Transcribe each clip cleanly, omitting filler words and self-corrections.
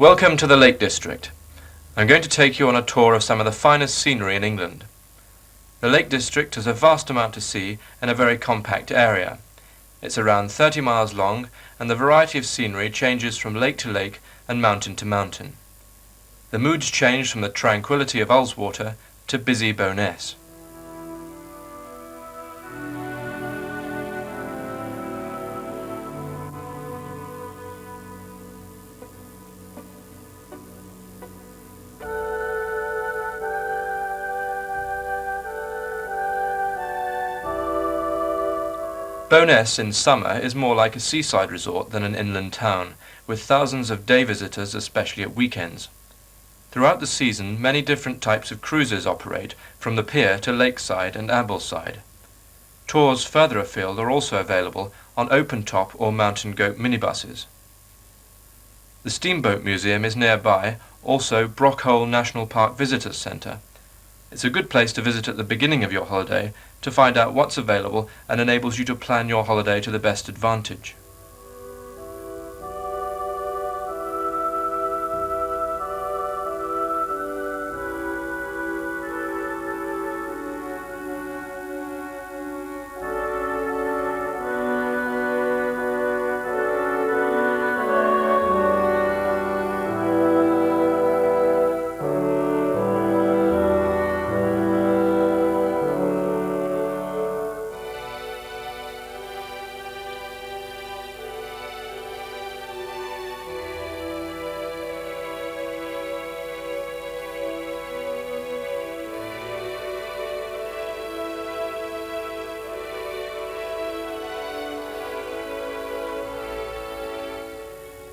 Welcome to the Lake District. I'm going to take you on a tour of some of the finest scenery in England. The Lake District has a vast amount to see in a very compact area. It's around 30 miles long, and the variety of scenery changes from lake to lake and mountain to mountain. The moods change from the tranquility of Ullswater to busy Bowness. Bowness in summer is more like a seaside resort than an inland town, with thousands of day visitors, especially at weekends. Throughout the season, many different types of cruises operate, from the pier to lakeside and Ambleside. Tours further afield are also available on open-top or mountain goat minibuses. The Steamboat Museum is nearby, also Brockhole National Park Visitors Centre. It's a good place to visit at the beginning of your holiday to find out what's available and enables you to plan your holiday to the best advantage.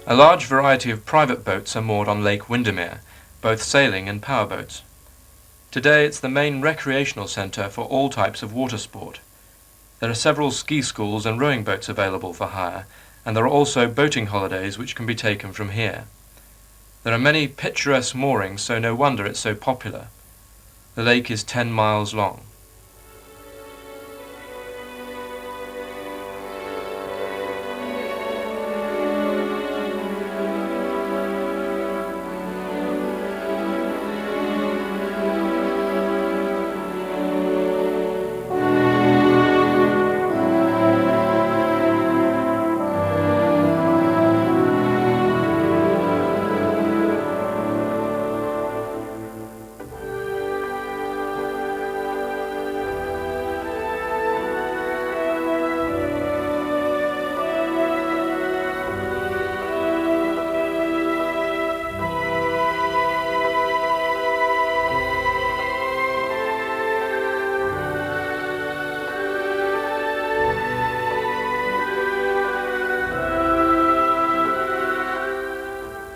A large variety of private boats are moored on Lake Windermere, both sailing and powerboats. Today it's the main recreational centre for all types of water sport. There are several ski schools and rowing boats available for hire, and there are also boating holidays which can be taken from here. There are many picturesque moorings, so no wonder it's so popular. The lake is 10 miles long.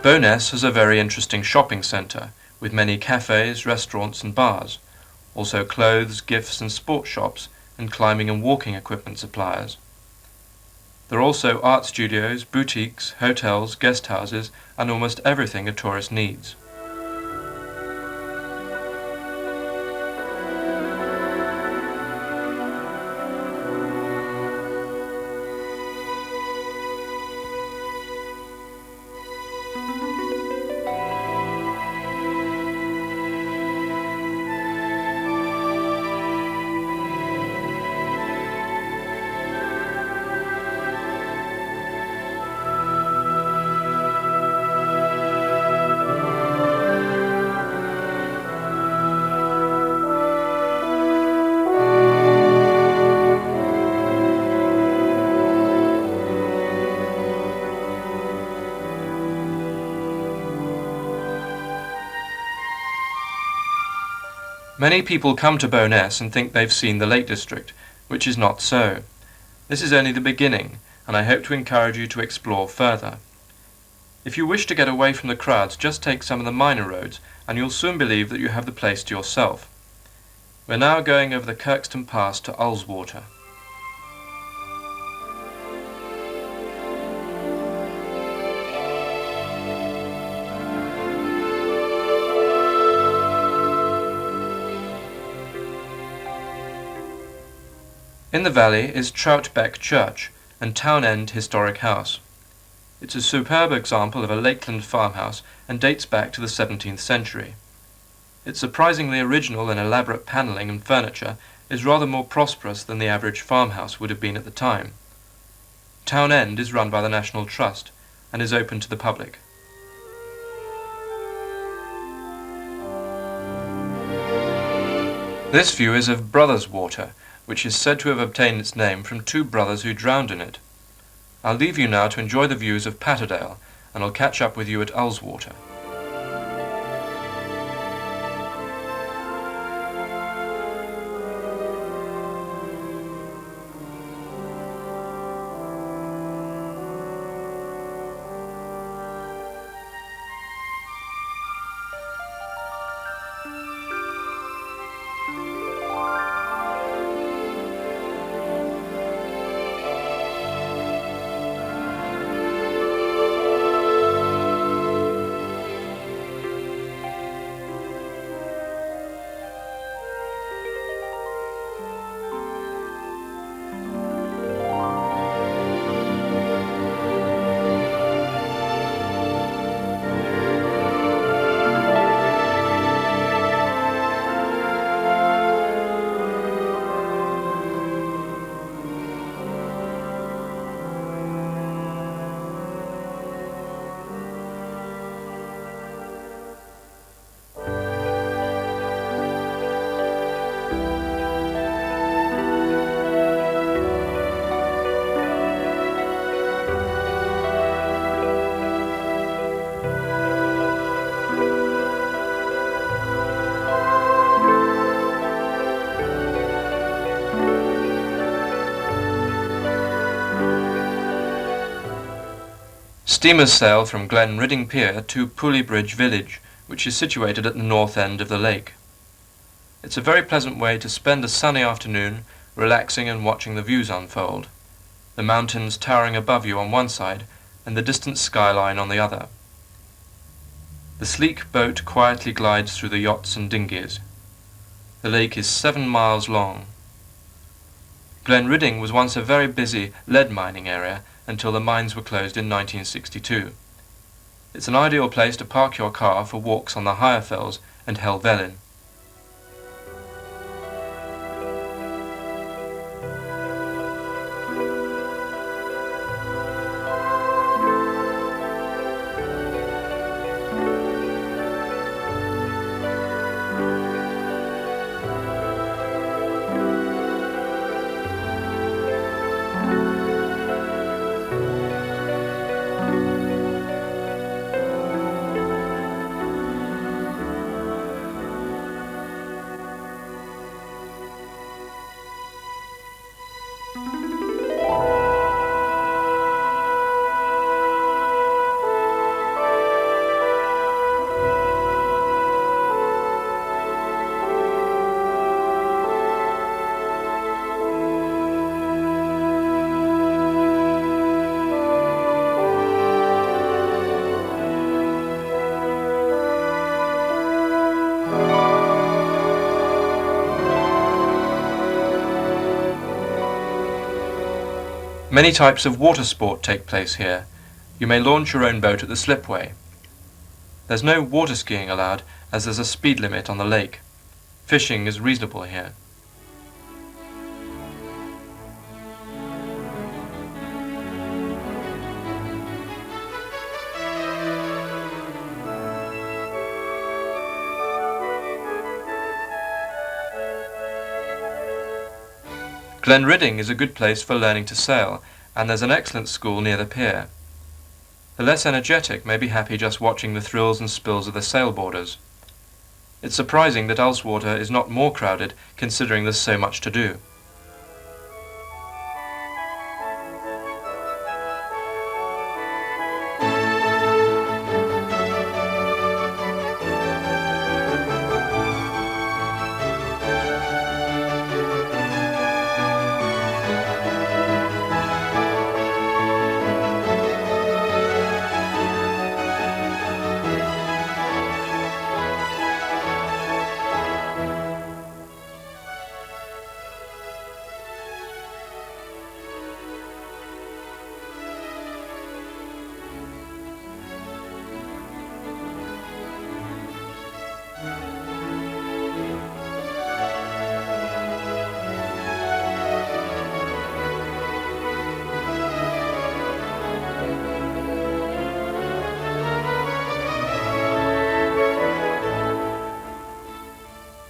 Bowness has a very interesting shopping centre, with many cafes, restaurants and bars, also clothes, gifts and sports shops, and climbing and walking equipment suppliers. There are also art studios, boutiques, hotels, guest houses, and almost everything a tourist needs. Many people come to Bowness and think they've seen the Lake District, which is not so. This is only the beginning, and I hope to encourage you to explore further. If you wish to get away from the crowds, just take some of the minor roads, and you'll soon believe that you have the place to yourself. We're now going over the Kirkstone Pass to Ullswater. In the valley is Troutbeck Church and Town End Historic House. It's a superb example of a lakeland farmhouse and dates back to the 17th century. Its surprisingly original and elaborate panelling and furniture is rather more prosperous than the average farmhouse would have been at the time. Town End is run by the National Trust and is open to the public. This view is of Brothers Water, which is said to have obtained its name from two brothers who drowned in it. I'll leave you now to enjoy the views of Patterdale, and I'll catch up with you at Ullswater. Steamers sail from Glenridding Pier to Pooley Village, which is situated at the north end of the lake. It's a very pleasant way to spend a sunny afternoon, relaxing and watching the views unfold, the mountains towering above you on one side and the distant skyline on the other. The sleek boat quietly glides through the yachts and dinghies. The lake is 7 miles long. Glenridding was once a very busy lead mining area until the mines were closed in 1962. It's an ideal place to park your car for walks on the higher fells and Helvellyn. Many types of water sport take place here. You may launch your own boat at the slipway. There's no water skiing allowed as there's a speed limit on the lake. Fishing is reasonable here. Glenridding is a good place for learning to sail, and there's an excellent school near the pier. The less energetic may be happy just watching the thrills and spills of the sailboarders. It's surprising that Ullswater is not more crowded, considering there's so much to do.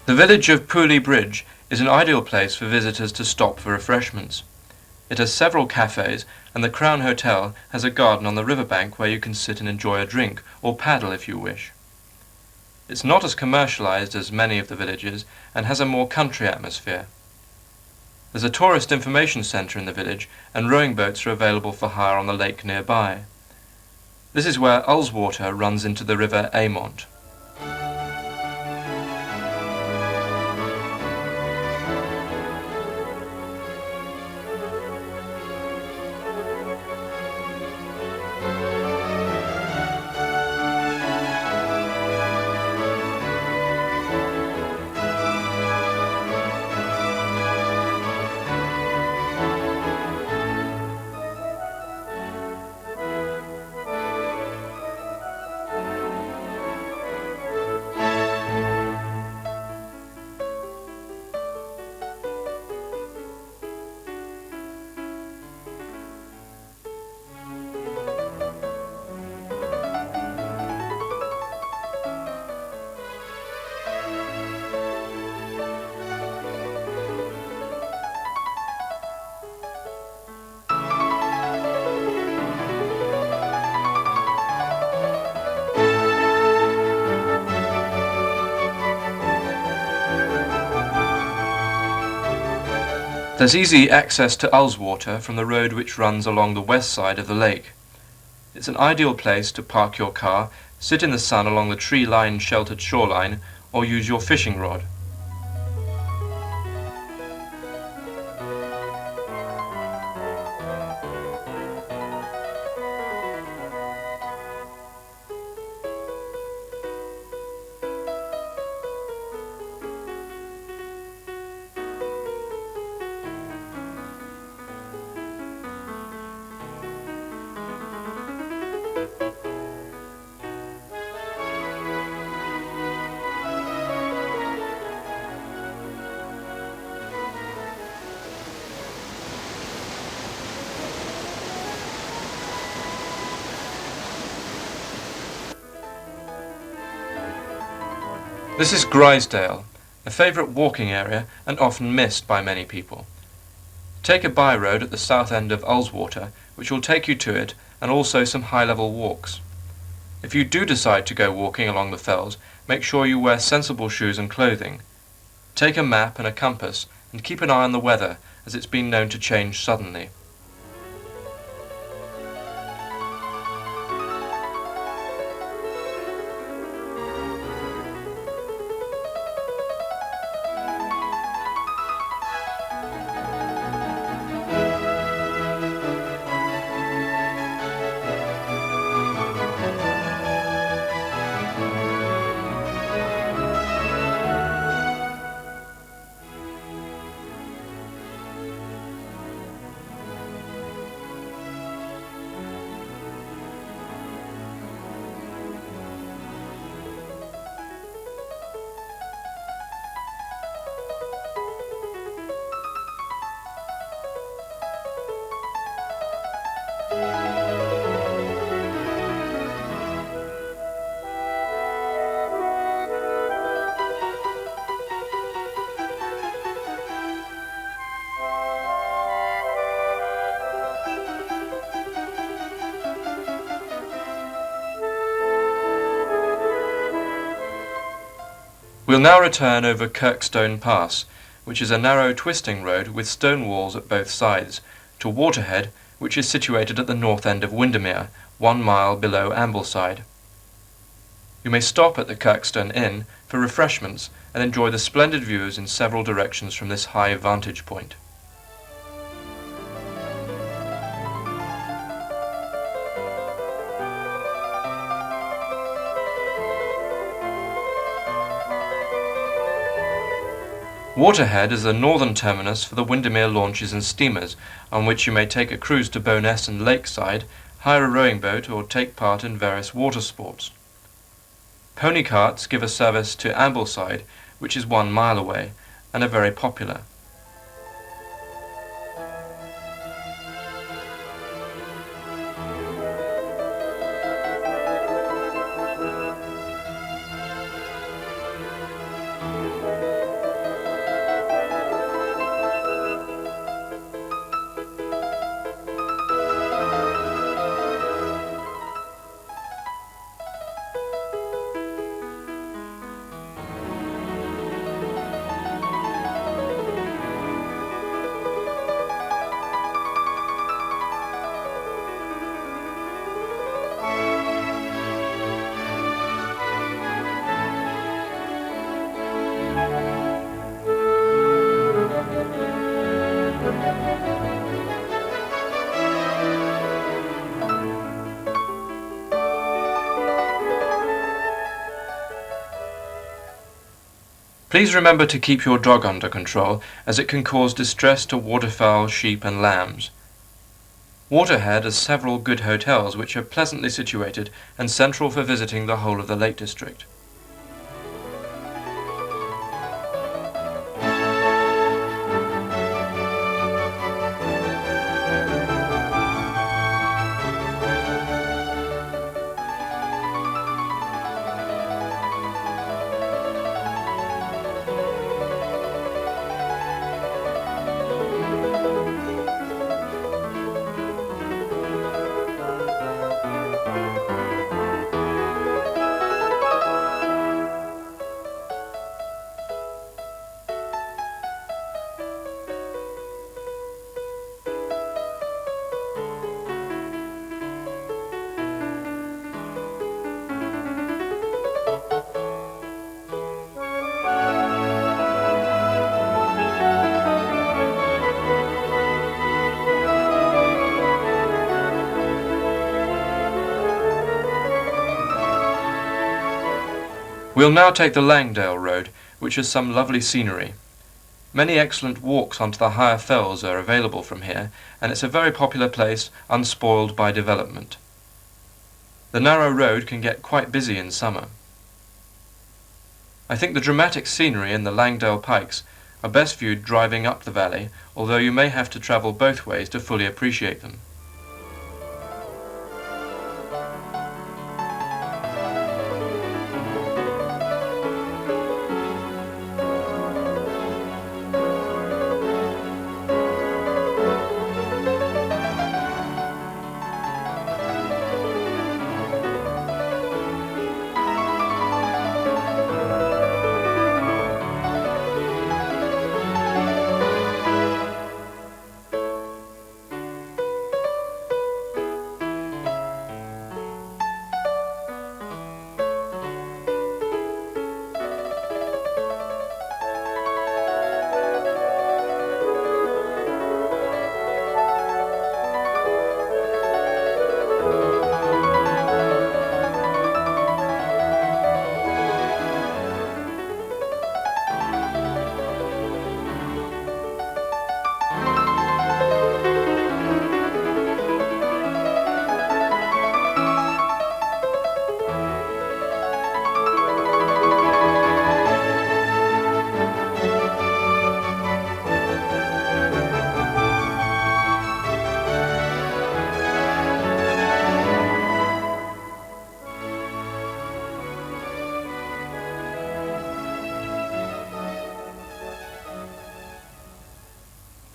The village of Pooley Bridge is an ideal place for visitors to stop for refreshments. It has several cafes, and the Crown Hotel has a garden on the riverbank where you can sit and enjoy a drink, or paddle if you wish. It's not as commercialised as many of the villages, and has a more country atmosphere. There's a tourist information centre in the village, and rowing boats are available for hire on the lake nearby. This is where Ullswater runs into the river M.A.R.T. There's easy access to Ullswater from the road which runs along the west side of the lake. It's an ideal place to park your car, sit in the sun along the tree-lined sheltered shoreline, or use your fishing rod. This is Grisdale, a favourite walking area and often missed by many people. Take a by-road at the south end of Ullswater, which will take you to it, and also some high-level walks. If you do decide to go walking along the fells, make sure you wear sensible shoes and clothing. Take a map and a compass, and keep an eye on the weather, as it's been known to change suddenly. We'll now return over Kirkstone Pass, which is a narrow twisting road with stone walls at both sides, to Waterhead, which is situated at the north end of Windermere, 1 mile below Ambleside. You may stop at the Kirkstone Inn for refreshments and enjoy the splendid views in several directions from this high vantage point. Waterhead is the northern terminus for the Windermere launches and steamers, on which you may take a cruise to Bowness and Lakeside, hire a rowing boat, or take part in various water sports. Pony carts give a service to Ambleside, which is 1 mile away, and are very popular. Please remember to keep your dog under control, as it can cause distress to waterfowl, sheep and lambs. Waterhead has several good hotels which are pleasantly situated and central for visiting the whole of the Lake District. We'll now take the Langdale Road, which has some lovely scenery. Many excellent walks onto the higher fells are available from here, and it's a very popular place, unspoiled by development. The narrow road can get quite busy in summer. I think the dramatic scenery in the Langdale Pikes are best viewed driving up the valley, although you may have to travel both ways to fully appreciate them.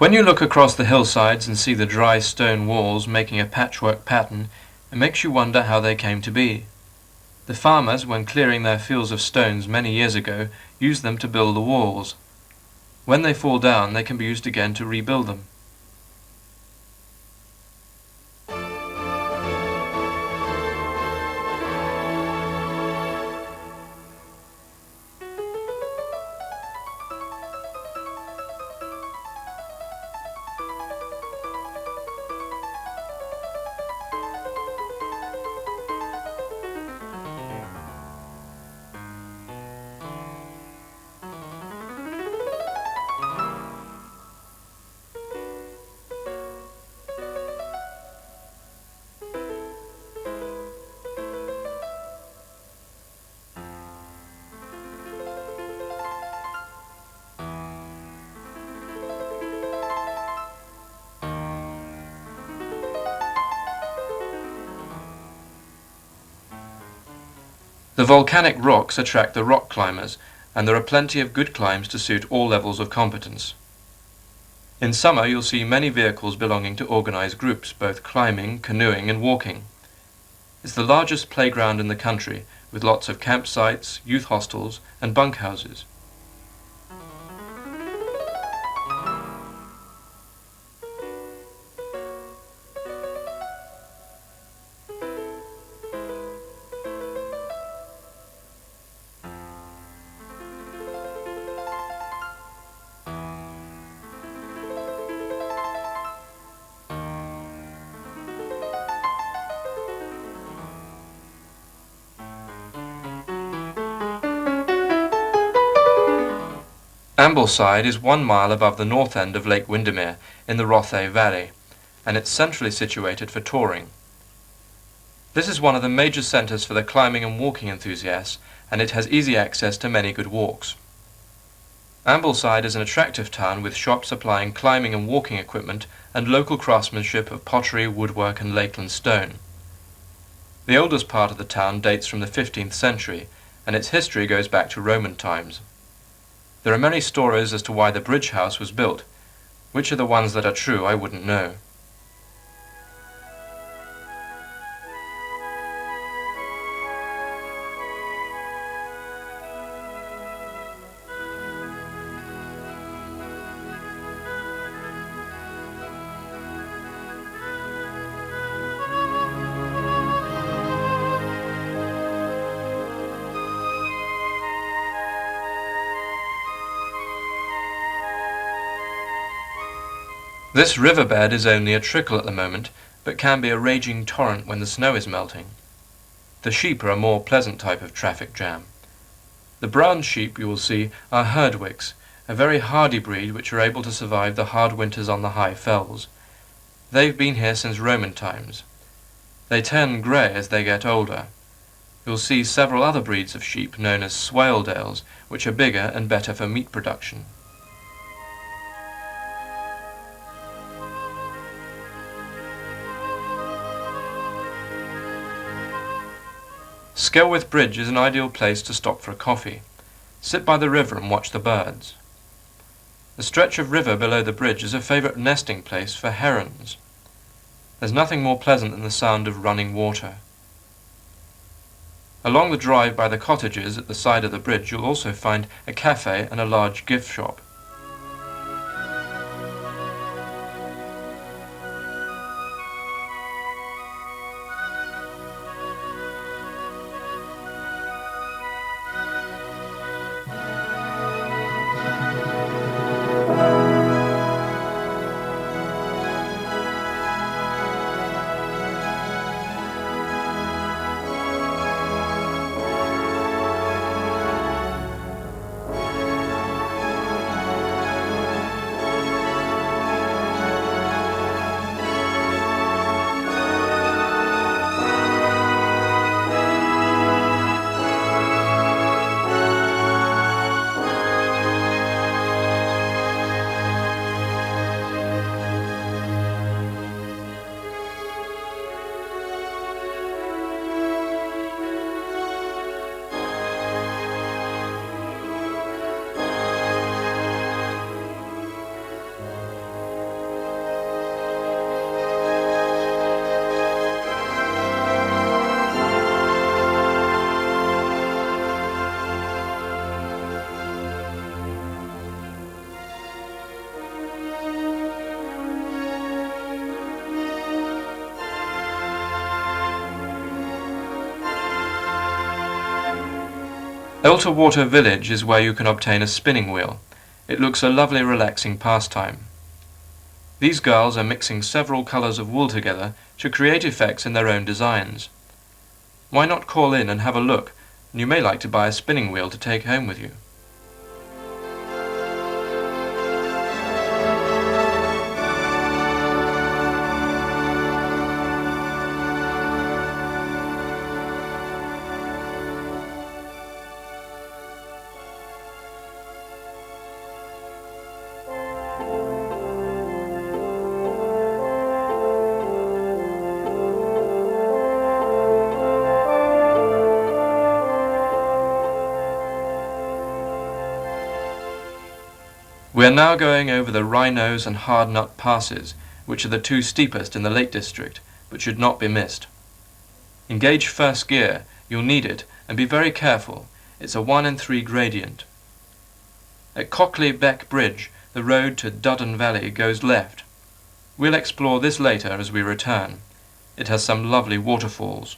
When you look across the hillsides and see the dry stone walls making a patchwork pattern, it makes you wonder how they came to be. The farmers, when clearing their fields of stones many years ago, used them to build the walls. When they fall down, they can be used again to rebuild them. The volcanic rocks attract the rock climbers, and there are plenty of good climbs to suit all levels of competence. In summer you'll see many vehicles belonging to organised groups, both climbing, canoeing and walking. It's the largest playground in the country, with lots of campsites, youth hostels and bunkhouses. Ambleside is 1 mile above the north end of Lake Windermere in the Rothay Valley, and it's centrally situated for touring. This is one of the major centres for the climbing and walking enthusiasts, and it has easy access to many good walks. Ambleside is an attractive town with shops supplying climbing and walking equipment and local craftsmanship of pottery, woodwork and Lakeland stone. The oldest part of the town dates from the 15th century, and its history goes back to Roman times. There are many stories as to why the bridge house was built. Which are the ones that are true, I wouldn't know. This riverbed is only a trickle at the moment, but can be a raging torrent when the snow is melting. The sheep are a more pleasant type of traffic jam. The brown sheep, you will see, are Herdwicks, a very hardy breed which are able to survive the hard winters on the high fells. They've been here since Roman times. They turn grey as they get older. You'll see several other breeds of sheep known as Swaledales, which are bigger and better for meat production. Skelwith Bridge is an ideal place to stop for a coffee. Sit by the river and watch the birds. The stretch of river below the bridge is a favourite nesting place for herons. There's nothing more pleasant than the sound of running water. Along the drive by the cottages at the side of the bridge you'll also find a cafe and a large gift shop. Elterwater Village is where you can obtain a spinning wheel. It looks a lovely relaxing pastime. These girls are mixing several colours of wool together to create effects in their own designs. Why not call in and have a look, and you may like to buy a spinning wheel to take home with you. We are now going over the Rhinos and Hard Nut passes, which are the two steepest in the Lake District, but should not be missed. Engage first gear, you'll need it, and be very careful. It's a 1 in 3 gradient. At Cockley Beck Bridge, the road to Duddon Valley goes left. We'll explore this later as we return. It has some lovely waterfalls.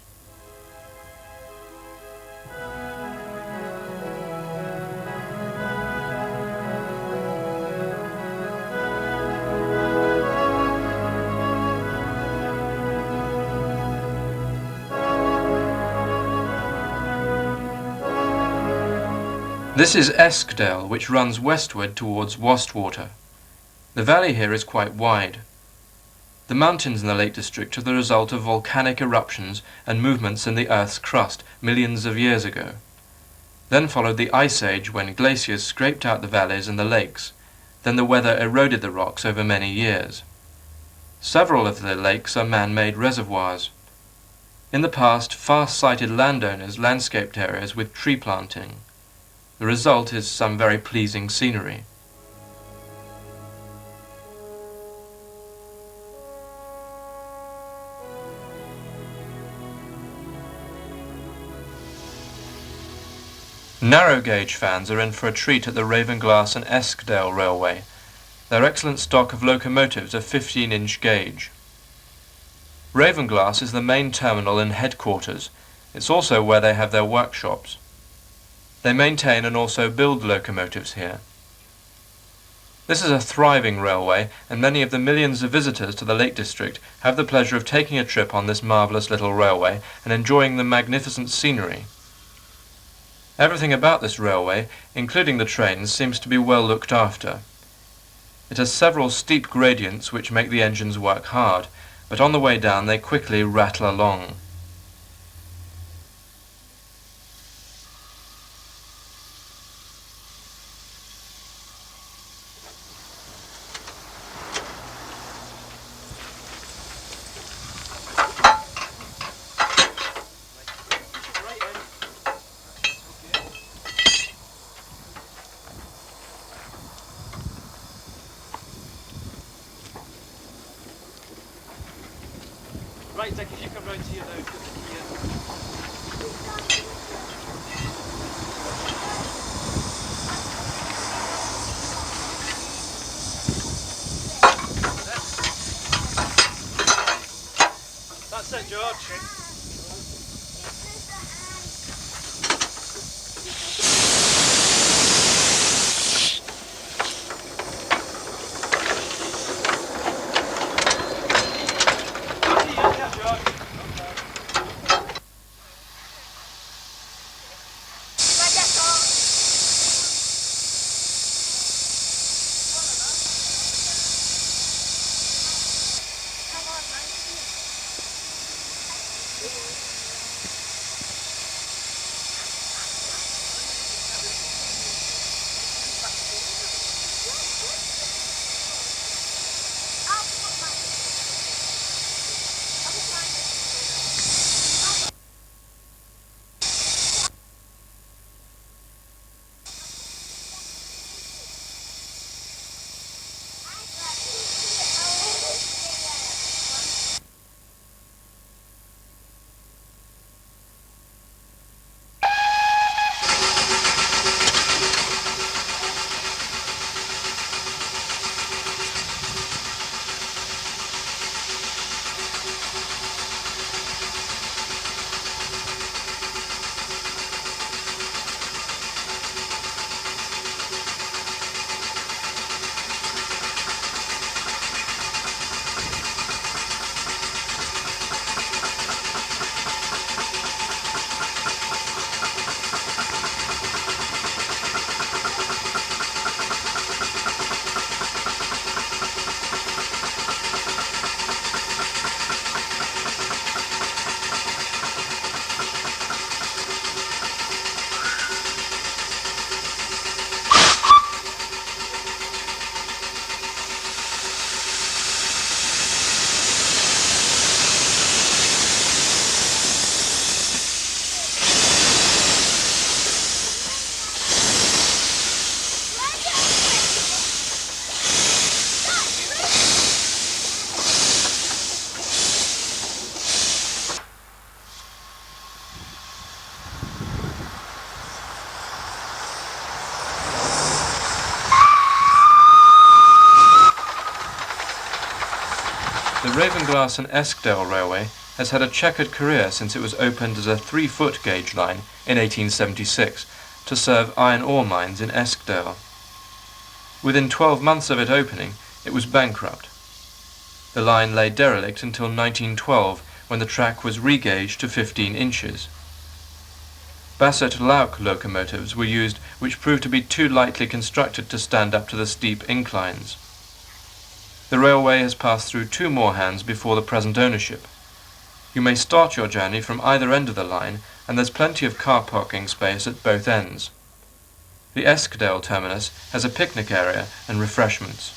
This is Eskdale, which runs westward towards Wastwater. The valley here is quite wide. The mountains in the Lake District are the result of volcanic eruptions and movements in the Earth's crust millions of years ago. Then followed the Ice Age, when glaciers scraped out the valleys and the lakes. Then the weather eroded the rocks over many years. Several of the lakes are man-made reservoirs. In the past, far-sighted landowners landscaped areas with tree planting. The result is some very pleasing scenery. Narrow gauge fans are in for a treat at the Ravenglass and Eskdale Railway. Their excellent stock of locomotives are 15-inch gauge. Ravenglass is the main terminal and headquarters. It's also where they have their workshops. They maintain and also build locomotives here. This is a thriving railway, and many of the millions of visitors to the Lake District have the pleasure of taking a trip on this marvellous little railway and enjoying the magnificent scenery. Everything about this railway, including the trains, seems to be well looked after. It has several steep gradients which make the engines work hard, but on the way down they quickly rattle along. Right, Dick, if you come round here now, put the key in. That's it, George. The Ravenglass and Eskdale Railway has had a checkered career since it was opened as a 3-foot gauge line in 1876 to serve iron ore mines in Eskdale. Within 12 months of it opening, it was bankrupt. The line lay derelict until 1912, when the track was re-gauged to 15 inches. Bassett-Lauk locomotives were used, which proved to be too lightly constructed to stand up to the steep inclines. The railway has passed through 2 more hands before the present ownership. You may start your journey from either end of the line, and there's plenty of car parking space at both ends. The Eskdale terminus has a picnic area and refreshments.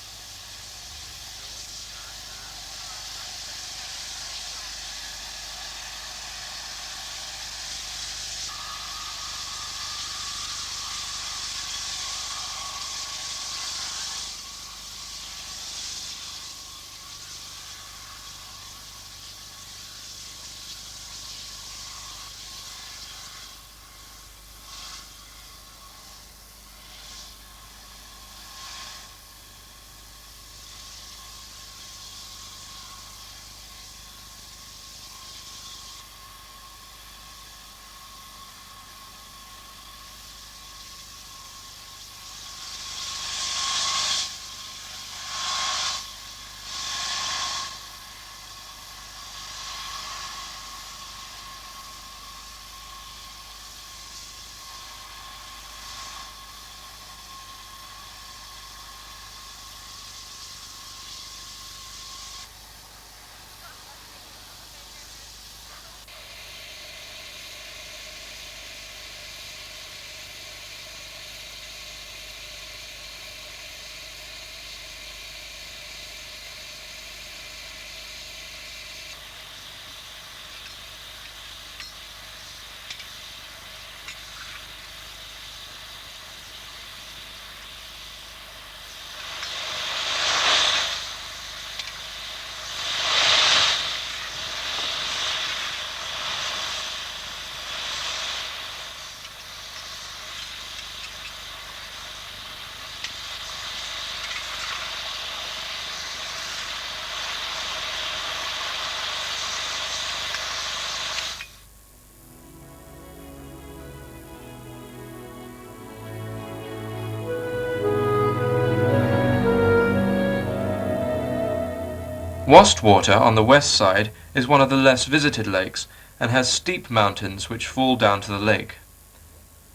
Wastwater on the west side is one of the less visited lakes and has steep mountains which fall down to the lake.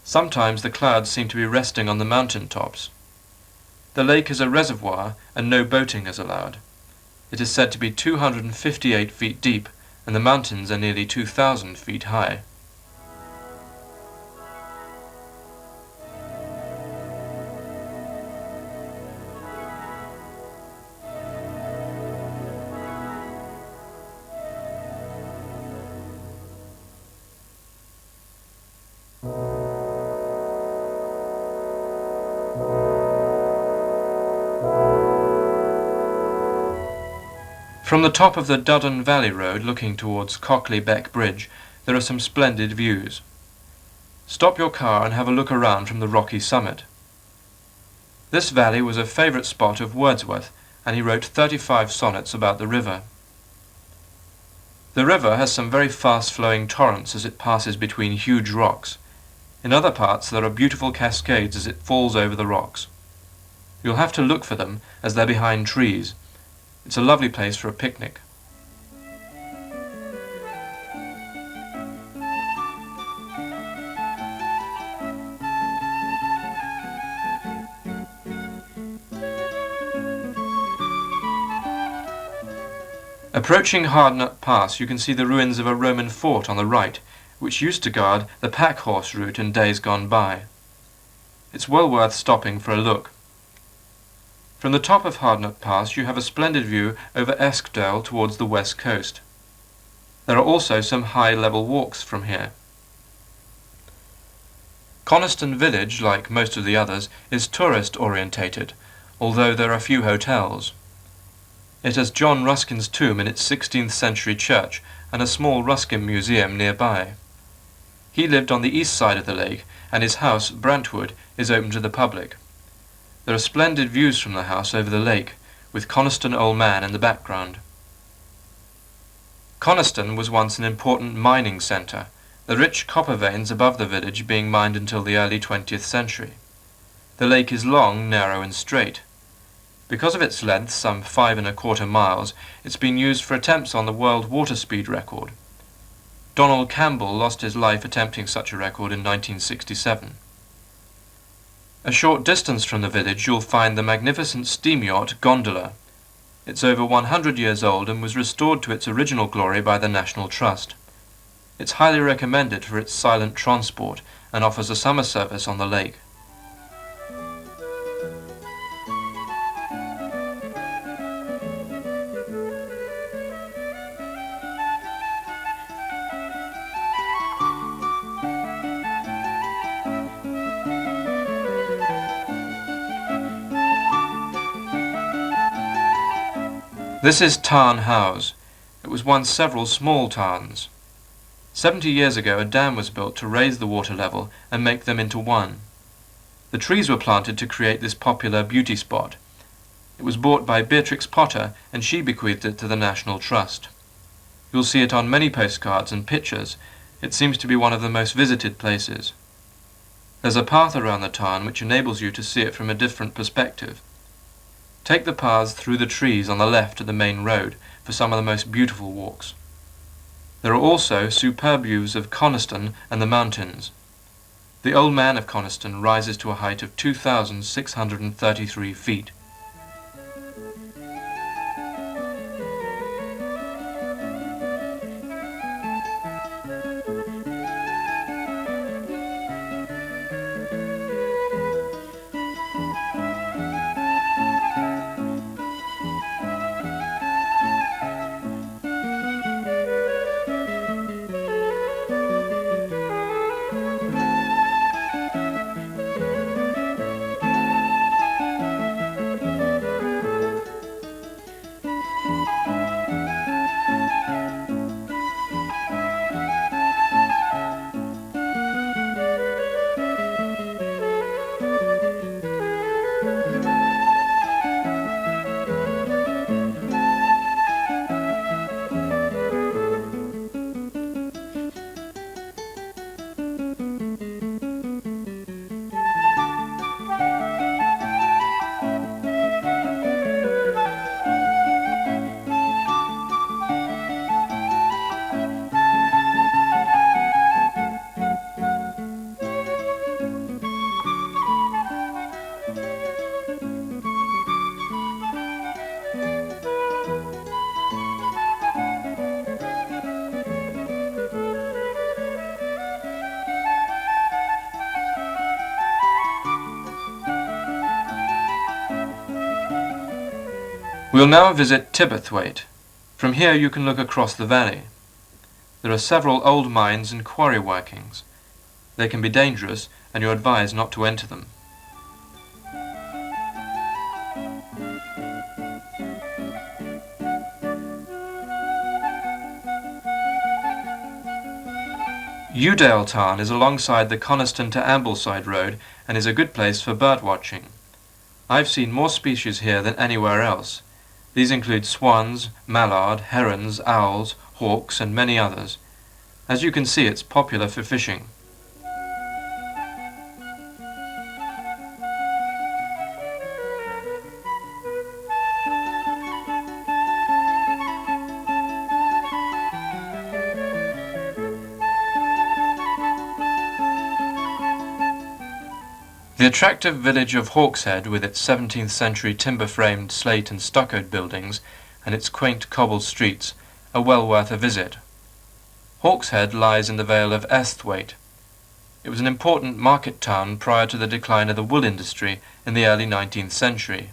Sometimes the clouds seem to be resting on the mountain tops. The lake is a reservoir and no boating is allowed. It is said to be 258 feet deep and the mountains are nearly 2,000 feet high. From the top of the Duddon Valley Road looking towards Cockley Beck Bridge there are some splendid views. Stop your car and have a look around from the rocky summit. This valley was a favourite spot of Wordsworth, and he wrote 35 sonnets about the river. The river has some very fast-flowing torrents as it passes between huge rocks. In other parts there are beautiful cascades as it falls over the rocks. You'll have to look for them as they're behind trees. It's a lovely place for a picnic. Approaching Hardnut Pass you can see the ruins of a Roman fort on the right, which used to guard the pack-horse route in days gone by. It's well worth stopping for a look. From the top of Hardnut Pass you have a splendid view over Eskdale towards the west coast. There are also some high-level walks from here. Coniston Village, like most of the others, is tourist-orientated, although there are few hotels. It has John Ruskin's tomb in its 16th century church and a small Ruskin museum nearby. He lived on the east side of the lake, and his house, Brantwood, is open to the public. There are splendid views from the house over the lake, with Coniston Old Man in the background. Coniston was once an important mining centre, the rich copper veins above the village being mined until the early 20th century. The lake is long, narrow and straight. Because of its length, some 5¼ miles, it's been used for attempts on the world water speed record. Donald Campbell lost his life attempting such a record in 1967. A short distance from the village you'll find the magnificent steam yacht Gondola. It's over 100 years old and was restored to its original glory by the National Trust. It's highly recommended for its silent transport and offers a summer service on the lake. This is Tarn House. It was once several small tarns. 70 years ago a dam was built to raise the water level and make them into one. The trees were planted to create this popular beauty spot. It was bought by Beatrix Potter and she bequeathed it to the National Trust. You'll see it on many postcards and pictures. It seems to be one of the most visited places. There's a path around the tarn which enables you to see it from a different perspective. Take the paths through the trees on the left of the main road for some of the most beautiful walks. There are also superb views of Coniston and the mountains. The Old Man of Coniston rises to a height of 2,633 feet. We'll now visit Tibberthwaite. From here you can look across the valley. There are several old mines and quarry workings. They can be dangerous and you're advised not to enter them. Udale Tarn is alongside the Coniston to Ambleside road and is a good place for bird watching. I've seen more species here than anywhere else. These include swans, mallard, herons, owls, hawks and many others. As you can see, it's popular for fishing. The attractive village of Hawkshead, with its 17th century timber-framed slate and stuccoed buildings and its quaint cobbled streets, are well worth a visit. Hawkshead lies in the Vale of Esthwaite. It was an important market town prior to the decline of the wool industry in the early 19th century.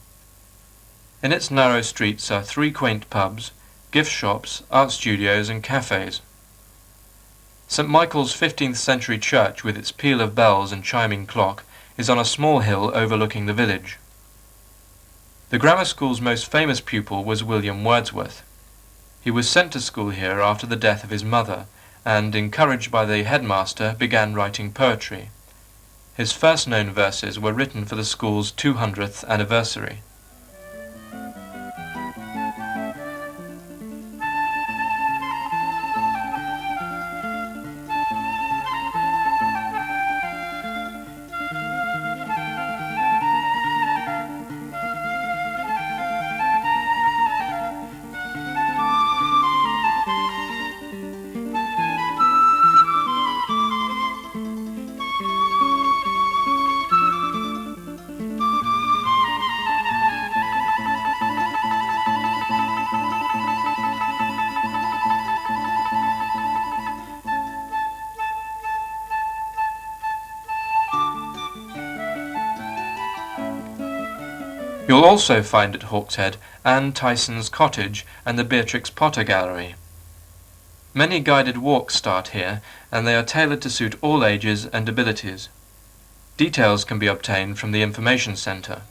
In its narrow streets are 3 quaint pubs, gift shops, art studios and cafes. St. Michael's 15th century church, with its peal of bells and chiming clock, is on a small hill overlooking the village. The grammar school's most famous pupil was William Wordsworth. He was sent to school here after the death of his mother, and, encouraged by the headmaster, began writing poetry. His first known verses were written for the school's 200th anniversary. You'll also find at Hawkshead Anne Tyson's cottage and the Beatrix Potter Gallery. Many guided walks start here, and they are tailored to suit all ages and abilities. Details can be obtained from the information centre.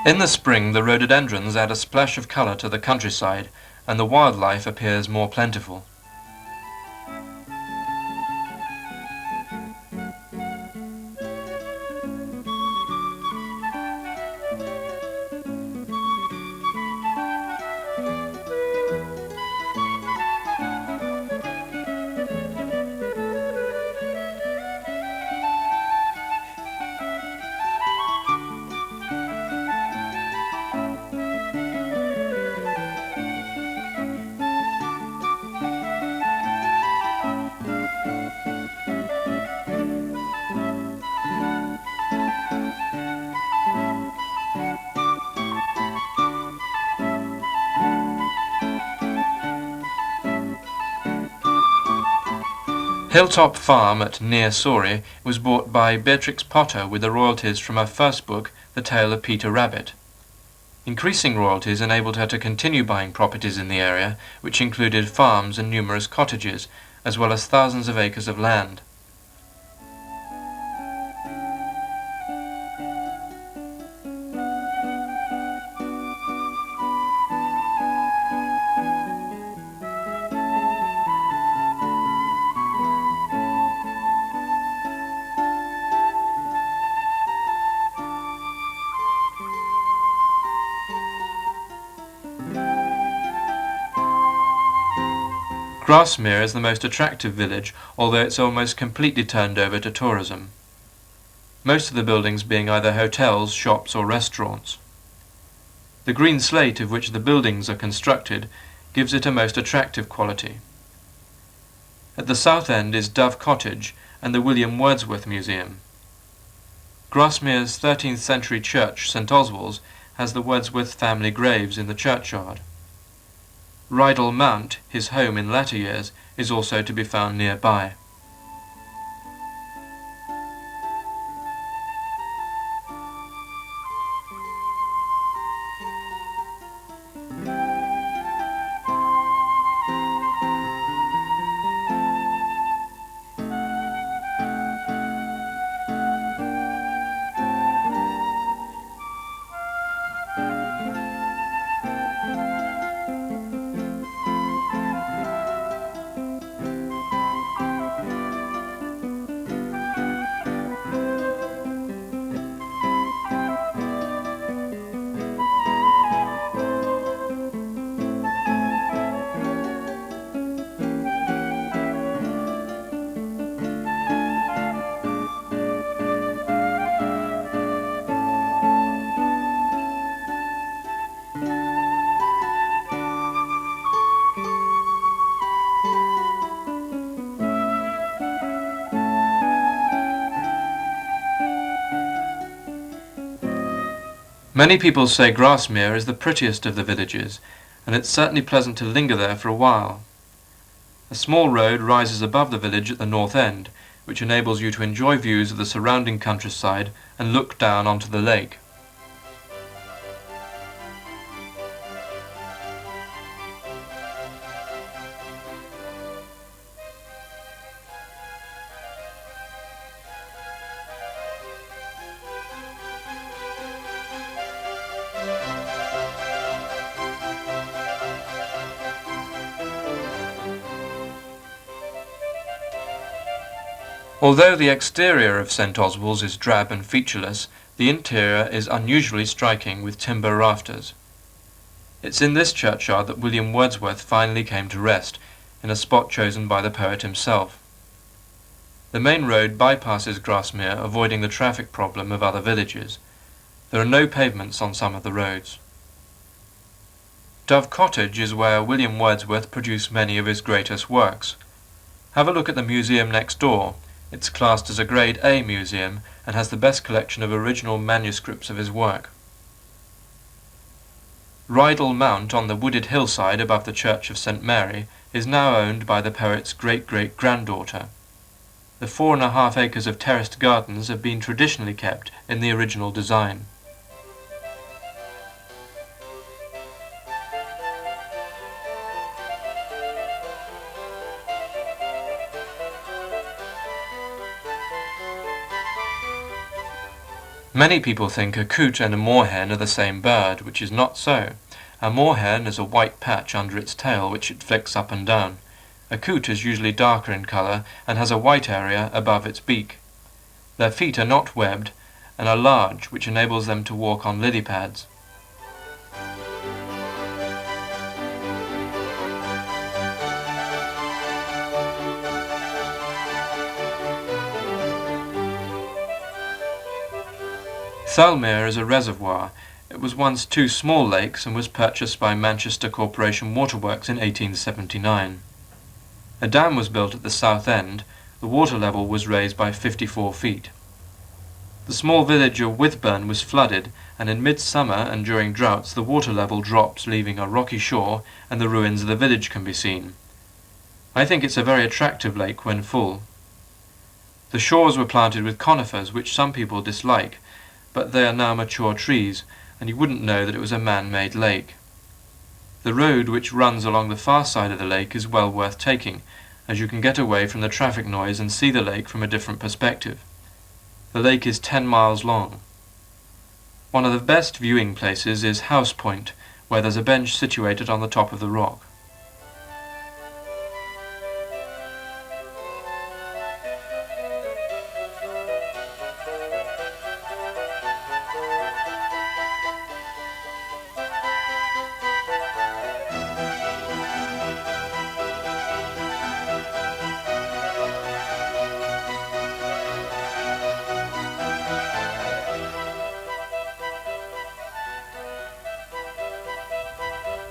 In the spring, the rhododendrons add a splash of colour to the countryside, and the wildlife appears more plentiful. Hilltop Farm at near Sawrey was bought by Beatrix Potter with the royalties from her first book, The Tale of Peter Rabbit. Increasing royalties enabled her to continue buying properties in the area, which included farms and numerous cottages, as well as thousands of acres of land. Grasmere is the most attractive village, although it's almost completely turned over to tourism, most of the buildings being either hotels, shops or restaurants. The green slate of which the buildings are constructed gives it a most attractive quality. At the south end is Dove Cottage and the William Wordsworth Museum. Grasmere's 13th century church, St Oswald's, has the Wordsworth family graves in the churchyard. Rydal Mount, his home in latter years, is also to be found nearby. Many people say Grasmere is the prettiest of the villages, and it's certainly pleasant to linger there for a while. A small road rises above the village at the north end, which enables you to enjoy views of the surrounding countryside and look down onto the lake. Although the exterior of St Oswald's is drab and featureless, the interior is unusually striking with timber rafters. It's in this churchyard that William Wordsworth finally came to rest, in a spot chosen by the poet himself. The main road bypasses Grasmere, avoiding the traffic problem of other villages. There are no pavements on some of the roads. Dove Cottage is where William Wordsworth produced many of his greatest works. Have a look at the museum next door. It's classed as a Grade A museum and has the best collection of original manuscripts of his work. Rydal Mount on the wooded hillside above the church of St. Mary is now owned by the poet's great-great-granddaughter. The 4.5 acres of terraced gardens have been traditionally kept in the original design. Many people think a coot and a moorhen are the same bird, which is not so. A moorhen has a white patch under its tail which it flicks up and down. A coot is usually darker in colour and has a white area above its beak. Their feet are not webbed and are large, which enables them to walk on lily pads. Thirlmere is a reservoir. It was once 2 small lakes and was purchased by Manchester Corporation Waterworks in 1879. A dam was built at the south end. The water level was raised by 54 feet. The small village of Withburn was flooded, and in midsummer and during droughts the water level drops, leaving a rocky shore, and the ruins of the village can be seen. I think it's a very attractive lake when full. The shores were planted with conifers, which some people dislike, but they are now mature trees, and you wouldn't know that it was a man-made lake. The road which runs along the far side of the lake is well worth taking, as you can get away from the traffic noise and see the lake from a different perspective. The lake is 10 miles long. One of the best viewing places is House Point, where there's a bench situated on the top of the rock.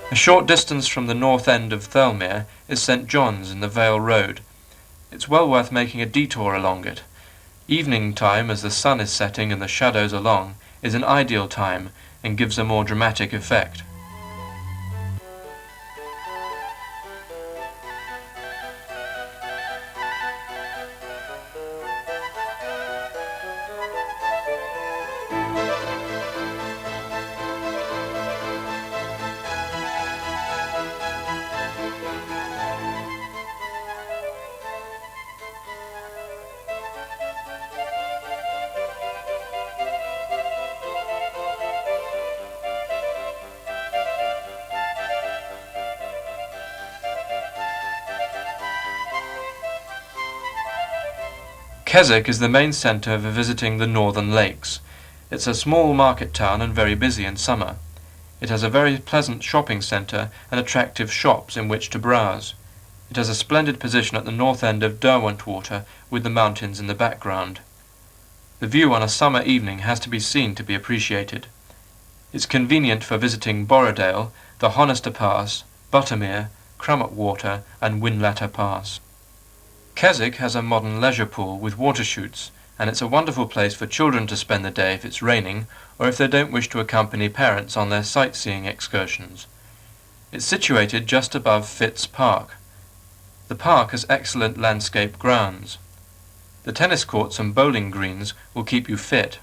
A short distance from the north end of Thirlmere is St. John's in the Vale Road. It's well worth making a detour along it. Evening time, as the sun is setting and the shadows are long, is an ideal time and gives a more dramatic effect. Keswick is the main centre for visiting the Northern Lakes. It's a small market town and very busy in summer. It has a very pleasant shopping centre and attractive shops in which to browse. It has a splendid position at the north end of Derwentwater with the mountains in the background. The view on a summer evening has to be seen to be appreciated. It's convenient for visiting Borrowdale, the Honister Pass, Buttermere, Crummock Water and Winlatter Pass. Keswick has a modern leisure pool with water chutes, and it's a wonderful place for children to spend the day if it's raining, or if they don't wish to accompany parents on their sightseeing excursions. It's situated just above Fitz Park. The park has excellent landscape grounds. The tennis courts and bowling greens will keep you fit.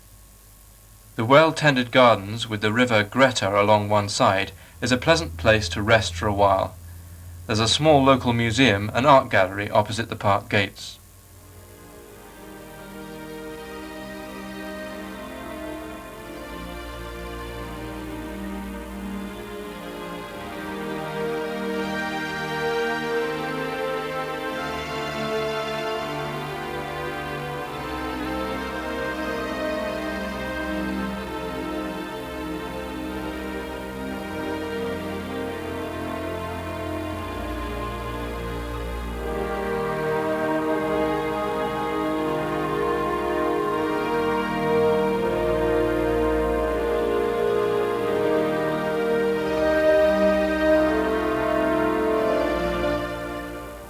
The well-tended gardens with the river Greta along one side is a pleasant place to rest for a while. There's a small local museum and art gallery opposite the park gates.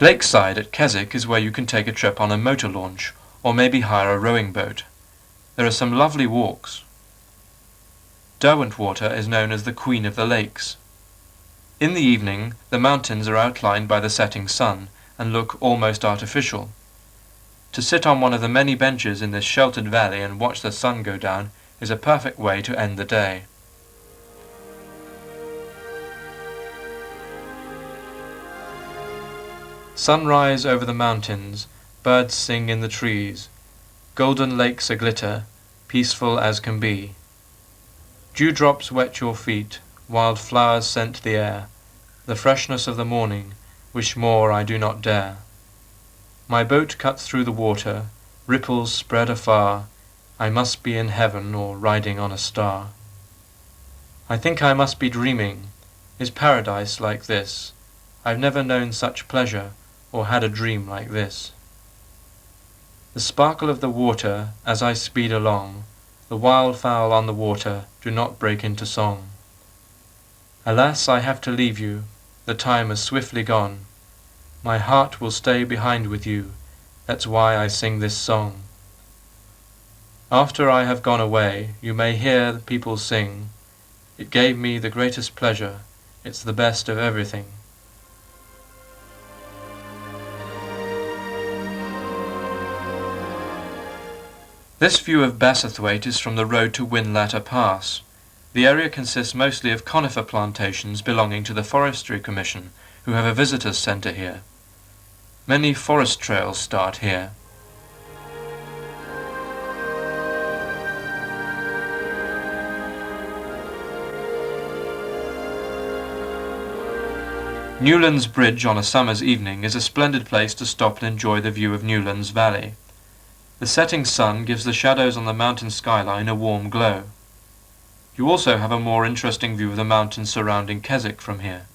Lakeside at Keswick is where you can take a trip on a motor launch, or maybe hire a rowing boat. There are some lovely walks. Derwentwater is known as the Queen of the Lakes. In the evening, the mountains are outlined by the setting sun and look almost artificial. To sit on one of the many benches in this sheltered valley and watch the sun go down is a perfect way to end the day. Sunrise over the mountains, birds sing in the trees, golden lakes a-glitter, peaceful as can be. Dewdrops wet your feet, wild flowers scent the air, the freshness of the morning, wish more I do not dare. My boat cuts through the water, ripples spread afar, I must be in heaven or riding on a star. I think I must be dreaming, is paradise like this? I've never known such pleasure, or had a dream like this. The sparkle of the water as I speed along, the wildfowl on the water do not break into song. Alas, I have to leave you, the time is swiftly gone. My heart will stay behind with you, that's why I sing this song. After I have gone away, you may hear the people sing, it gave me the greatest pleasure, it's the best of everything. This view of Bassathwaite is from the road to Whinlatter Pass. The area consists mostly of conifer plantations belonging to the Forestry Commission, who have a visitors centre here. Many forest trails start here. Newlands Bridge on a summer's evening is a splendid place to stop and enjoy the view of Newlands Valley. The setting sun gives the shadows on the mountain skyline a warm glow. You also have a more interesting view of the mountains surrounding Keswick from here.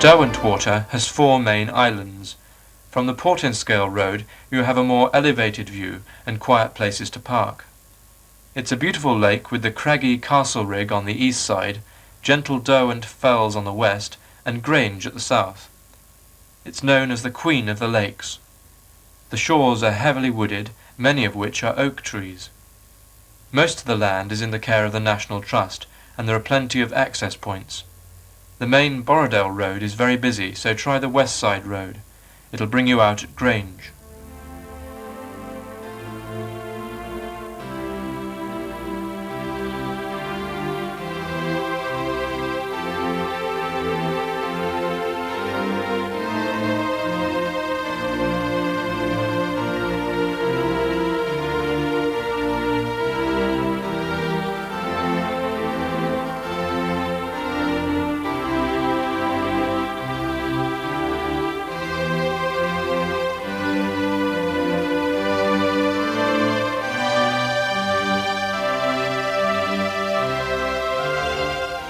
Derwentwater has 4 main islands. From the Portinscale Road you have a more elevated view and quiet places to park. It's a beautiful lake with the craggy Castle Rig on the east side, gentle Derwent Fells on the west, and Grange at the south. It's known as the Queen of the Lakes. The shores are heavily wooded, many of which are oak trees. Most of the land is in the care of the National Trust, and there are plenty of access points. The main Borrowdale Road is very busy, so try the West Side Road. It'll bring you out at Grange.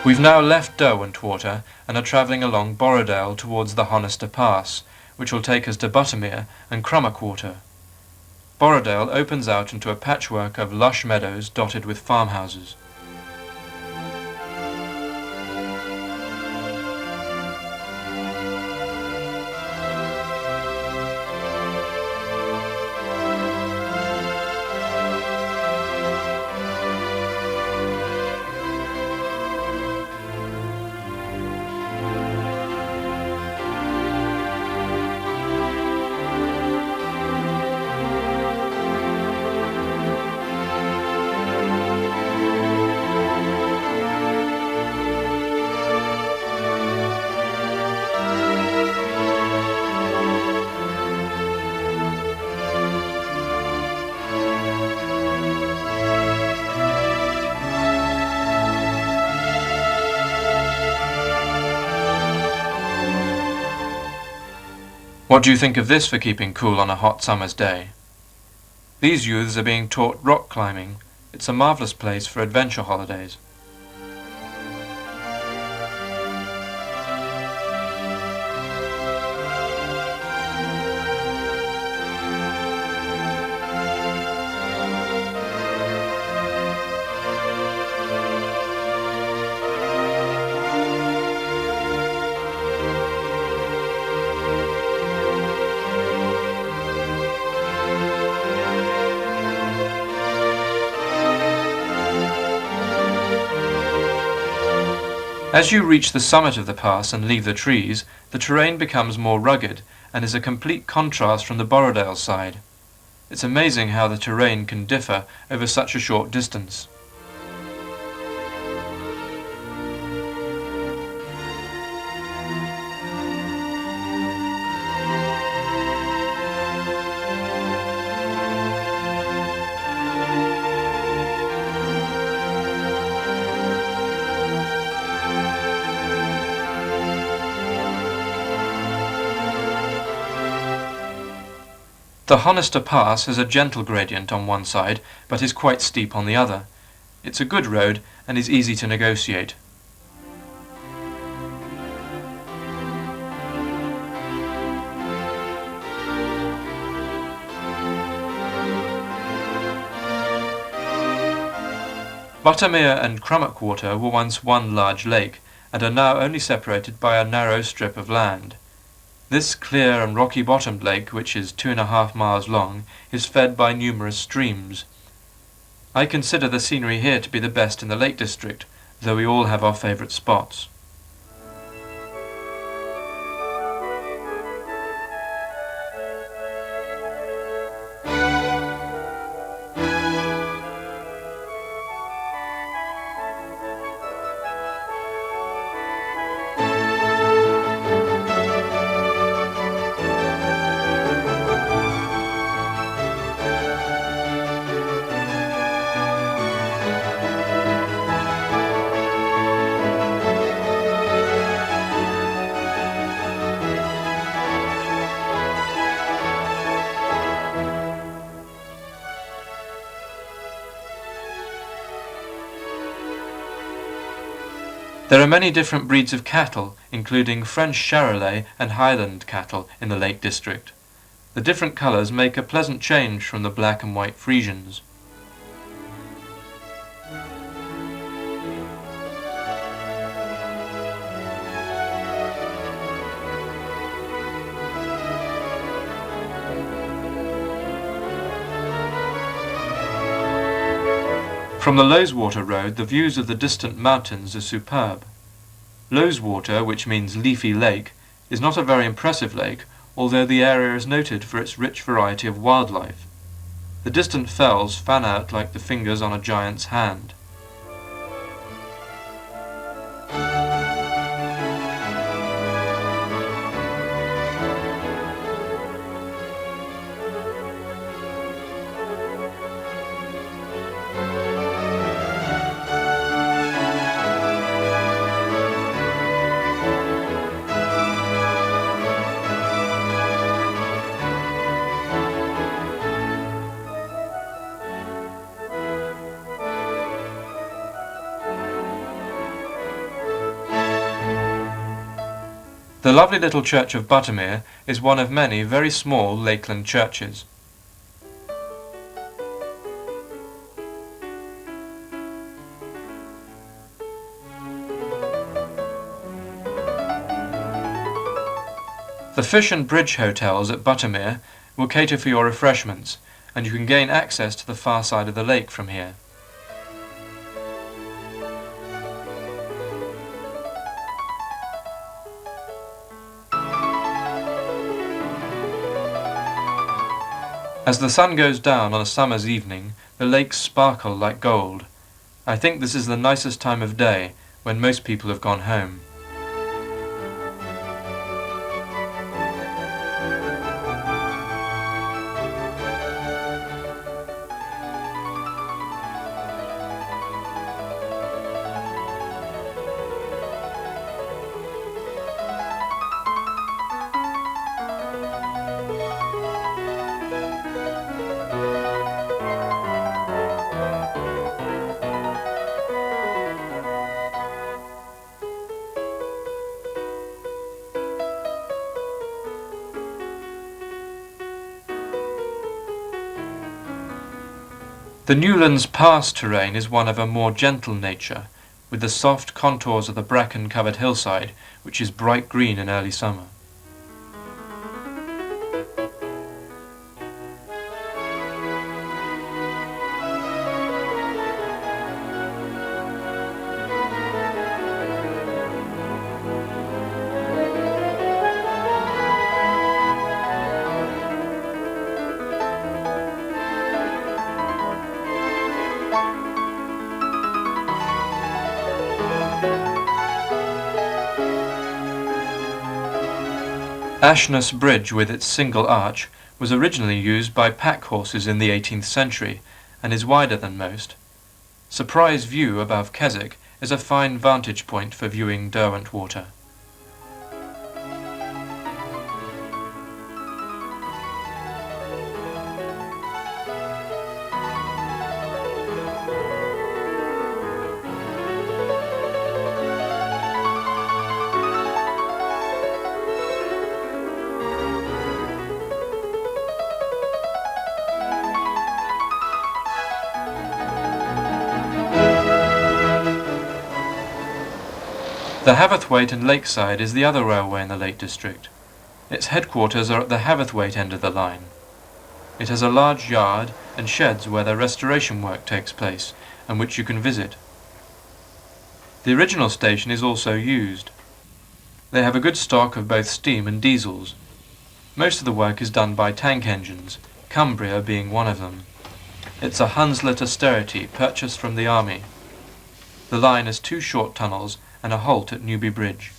We've now left Derwentwater and are travelling along Borrowdale towards the Honister Pass, which will take us to Buttermere and Crummockwater. Borrowdale opens out into a patchwork of lush meadows dotted with farmhouses. What do you think of this for keeping cool on a hot summer's day? These youths are being taught rock climbing. It's a marvellous place for adventure holidays. As you reach the summit of the pass and leave the trees, the terrain becomes more rugged and is a complete contrast from the Borrowdale side. It's amazing how the terrain can differ over such a short distance. The Honister Pass has a gentle gradient on one side, but is quite steep on the other. It's a good road and is easy to negotiate. Buttermere and Crummock Water were once one large lake, and are now only separated by a narrow strip of land. This clear and rocky-bottomed lake, which is 2.5 miles long, is fed by numerous streams. I consider the scenery here to be the best in the Lake District, though we all have our favourite spots. There are many different breeds of cattle, including French Charolais and Highland cattle in the Lake District. The different colours make a pleasant change from the black and white Friesians. From the Loweswater Road, the views of the distant mountains are superb. Loweswater, which means leafy lake, is not a very impressive lake, although the area is noted for its rich variety of wildlife. The distant fells fan out like the fingers on a giant's hand. The lovely little church of Buttermere is one of many very small lakeland churches. The Fish and Bridge hotels at Buttermere will cater for your refreshments, and you can gain access to the far side of the lake from here. As the sun goes down on a summer's evening, the lakes sparkle like gold. I think this is the nicest time of day, when most people have gone home. The Newlands Pass terrain is one of a more gentle nature, with the soft contours of the bracken-covered hillside, which is bright green in early summer. Ashness Bridge, with its single arch, was originally used by pack horses in the 18th century and is wider than most. Surprise View above Keswick is a fine vantage point for viewing Derwent Water. The Haverthwaite and Lakeside is the other railway in the Lake District. Its headquarters are at the Haverthwaite end of the line. It has a large yard and sheds where the restoration work takes place, and which you can visit. The original station is also used. They have a good stock of both steam and diesels. Most of the work is done by tank engines, Cumbria being one of them. It's a Hunslet Austerity purchased from the Army. The line has 2 short tunnels and a halt at Newby Bridge.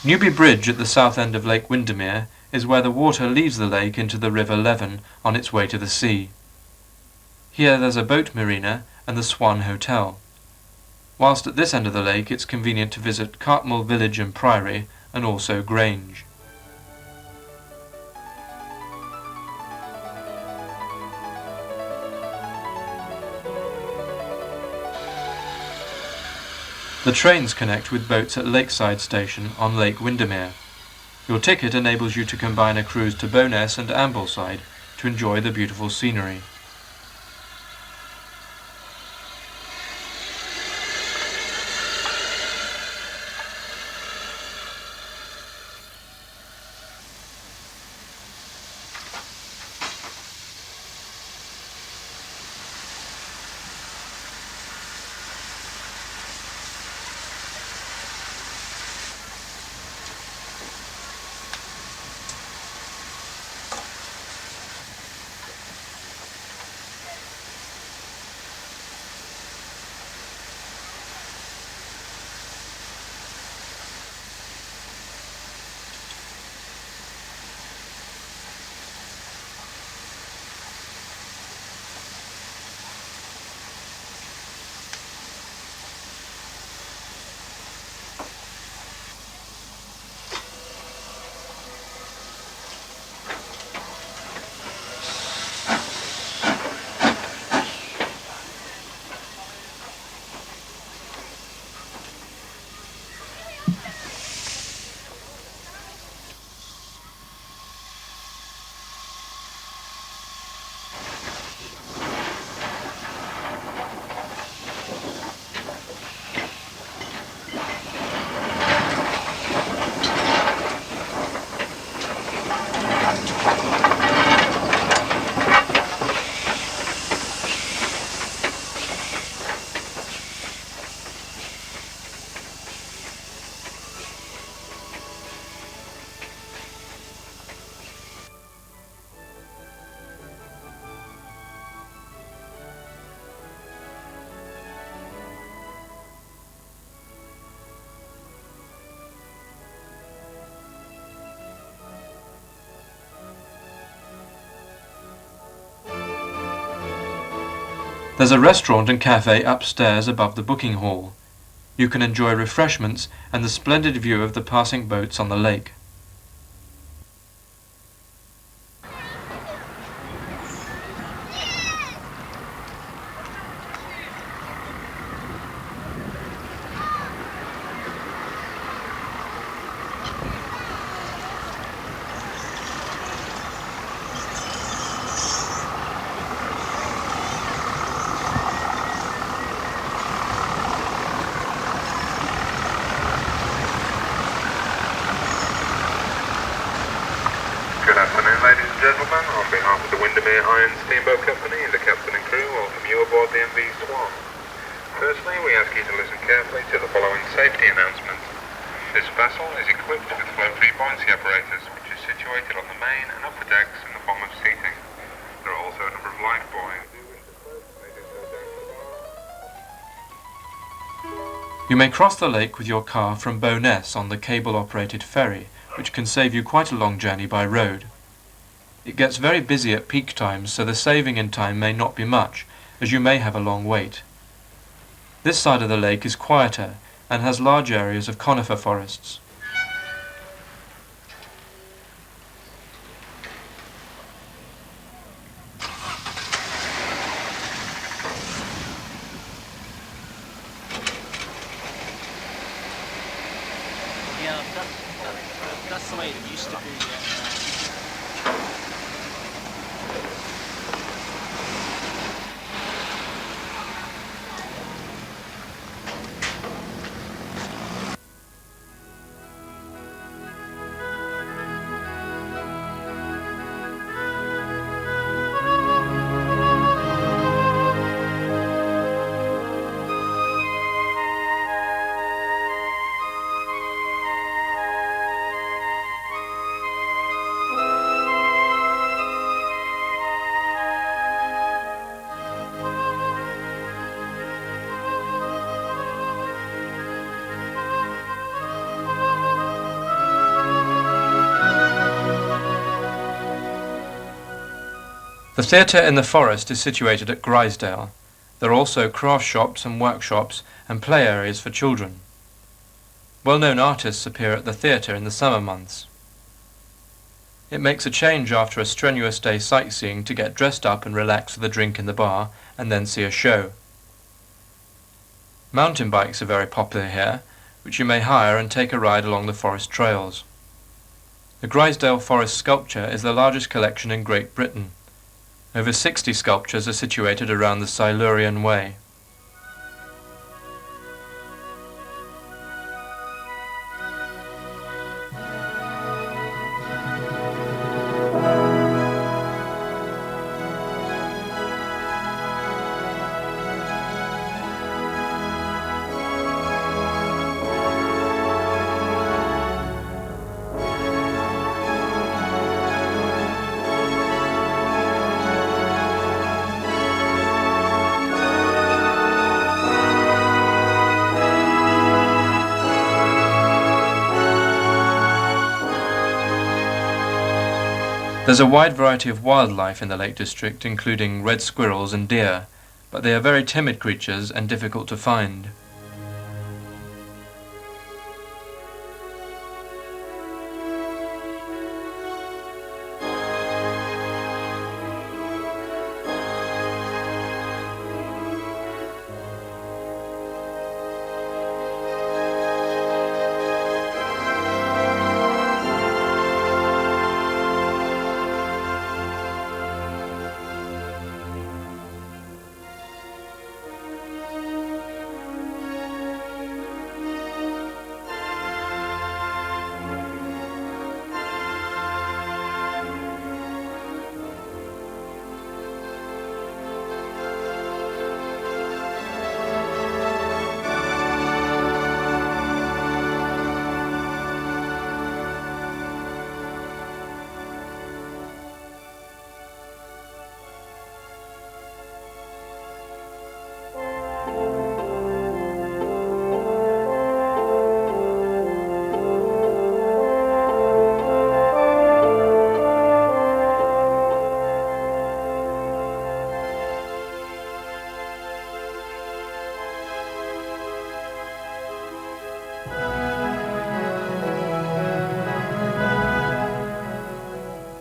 Newby Bridge at the south end of Lake Windermere is where the water leaves the lake into the River Leven on its way to the sea. Here there's a boat marina and the Swan Hotel. Whilst at this end of the lake it's convenient to visit Cartmel Village and Priory and also Grange. The trains connect with boats at Lakeside Station on Lake Windermere. Your ticket enables you to combine a cruise to Bowness and Ambleside to enjoy the beautiful scenery. There's a restaurant and cafe upstairs above the booking hall. You can enjoy refreshments and the splendid view of the passing boats on the lake. Good afternoon, ladies and gentlemen. On behalf of the Windermere Iron Steamboat Company, the captain and crew welcome you aboard the MV Swan. Firstly, we ask you to listen carefully to the following safety announcement. This vessel is equipped with float-free buoyancy apparatus, which is situated on the main and upper decks in the form of seating. There are also a number of life buoys. You may cross the lake with your car from Bowness on the cable-operated ferry, which can save you quite a long journey by road. It gets very busy at peak times, so the saving in time may not be much, as you may have a long wait. This side of the lake is quieter and has large areas of conifer forests. Yeah, that's the way it used to be. The theatre in the forest is situated at Grisdale. There are also craft shops and workshops and play areas for children. Well-known artists appear at the theatre in the summer months. It makes a change after a strenuous day sightseeing to get dressed up and relax with a drink in the bar and then see a show. Mountain bikes are very popular here, which you may hire and take a ride along the forest trails. The Grisdale Forest Sculpture is the largest collection in Great Britain. Over 60 sculptures are situated around the Silurian Way. There's a wide variety of wildlife in the Lake District, including red squirrels and deer, but they are very timid creatures and difficult to find.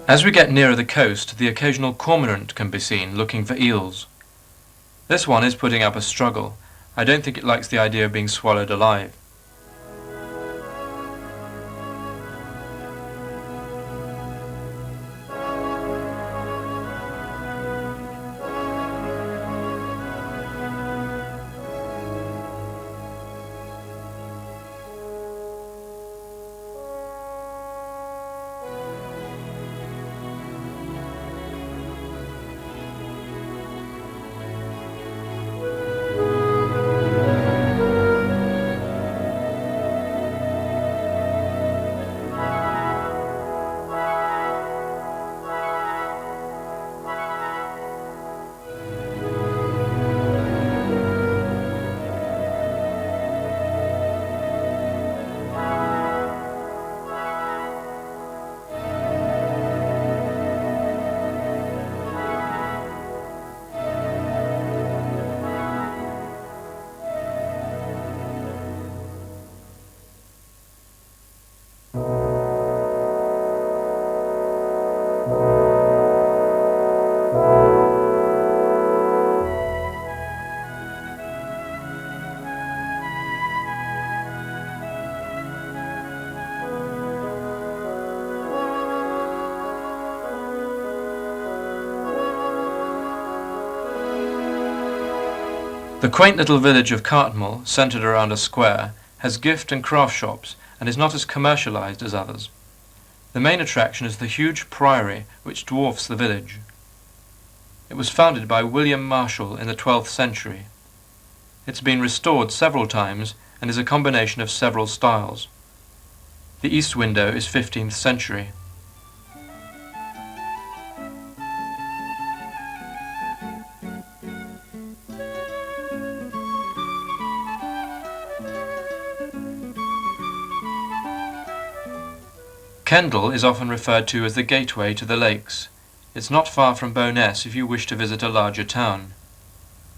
As we get nearer the coast, the occasional cormorant can be seen looking for eels. This one is putting up a struggle. I don't think it likes the idea of being swallowed alive. The quaint little village of Cartmel, centred around a square, has gift and craft shops and is not as commercialised as others. The main attraction is the huge priory which dwarfs the village. It was founded by William Marshall in the 12th century. It's been restored several times and is a combination of several styles. The east window is 15th century. Kendal is often referred to as the gateway to the lakes. It's not far from Bowness if you wish to visit a larger town.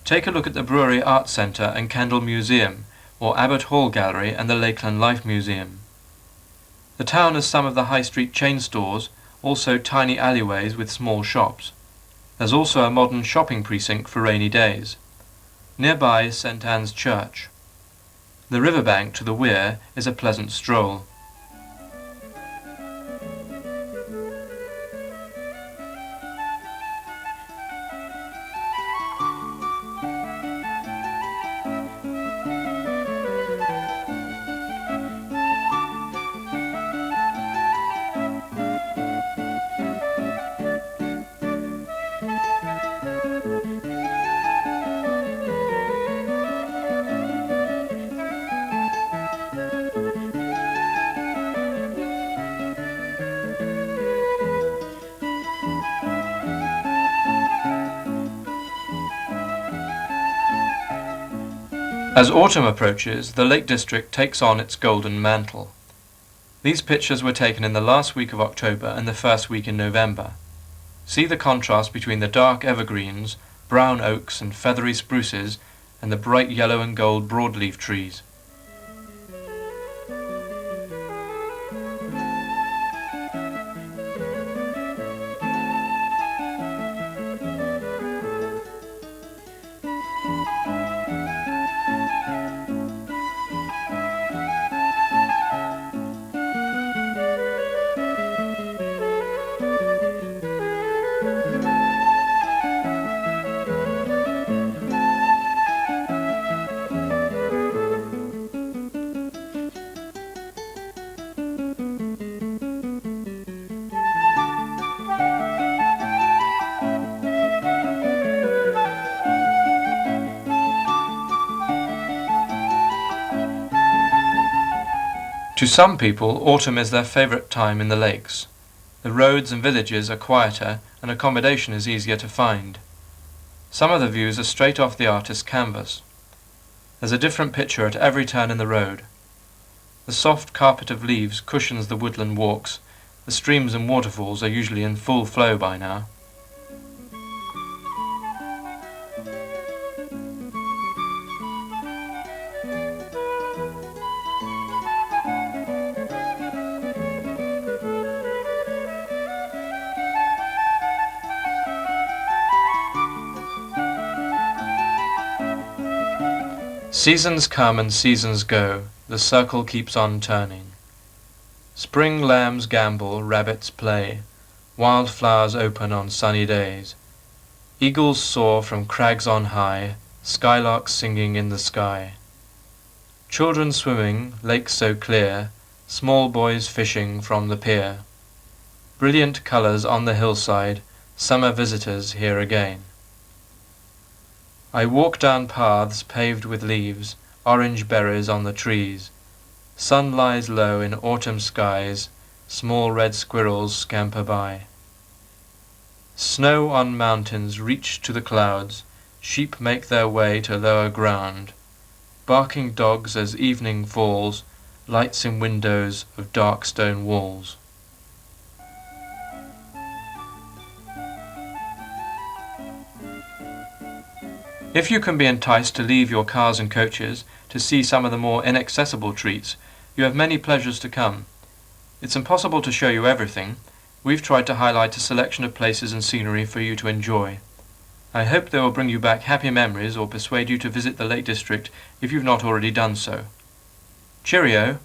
Take a look at the Brewery Art Centre and Kendal Museum, or Abbott Hall Gallery and the Lakeland Life Museum. The town has some of the high street chain stores, also tiny alleyways with small shops. There's also a modern shopping precinct for rainy days. Nearby is St Anne's Church. The riverbank to the weir is a pleasant stroll. As autumn approaches, the Lake District takes on its golden mantle. These pictures were taken in the last week of October and the first week in November. See the contrast between the dark evergreens, brown oaks and feathery spruces, and the bright yellow and gold broadleaf trees. To some people, autumn is their favourite time in the lakes. The roads and villages are quieter and accommodation is easier to find. Some of the views are straight off the artist's canvas. There's a different picture at every turn in the road. The soft carpet of leaves cushions the woodland walks. The streams and waterfalls are usually in full flow by now. Seasons come and seasons go, the circle keeps on turning. Spring lambs gambol, rabbits play, wild flowers open on sunny days. Eagles soar from crags on high, skylarks singing in the sky. Children swimming, lakes so clear, small boys fishing from the pier. Brilliant colours on the hillside, summer visitors here again. I walk down paths paved with leaves, orange berries on the trees. Sun lies low in autumn skies, small red squirrels scamper by. Snow on mountains reach to the clouds, sheep make their way to lower ground. Barking dogs as evening falls, lights in windows of dark stone walls. If you can be enticed to leave your cars and coaches to see some of the more inaccessible treats, you have many pleasures to come. It's impossible to show you everything. We've tried to highlight a selection of places and scenery for you to enjoy. I hope they will bring you back happy memories or persuade you to visit the Lake District if you've not already done so. Cheerio!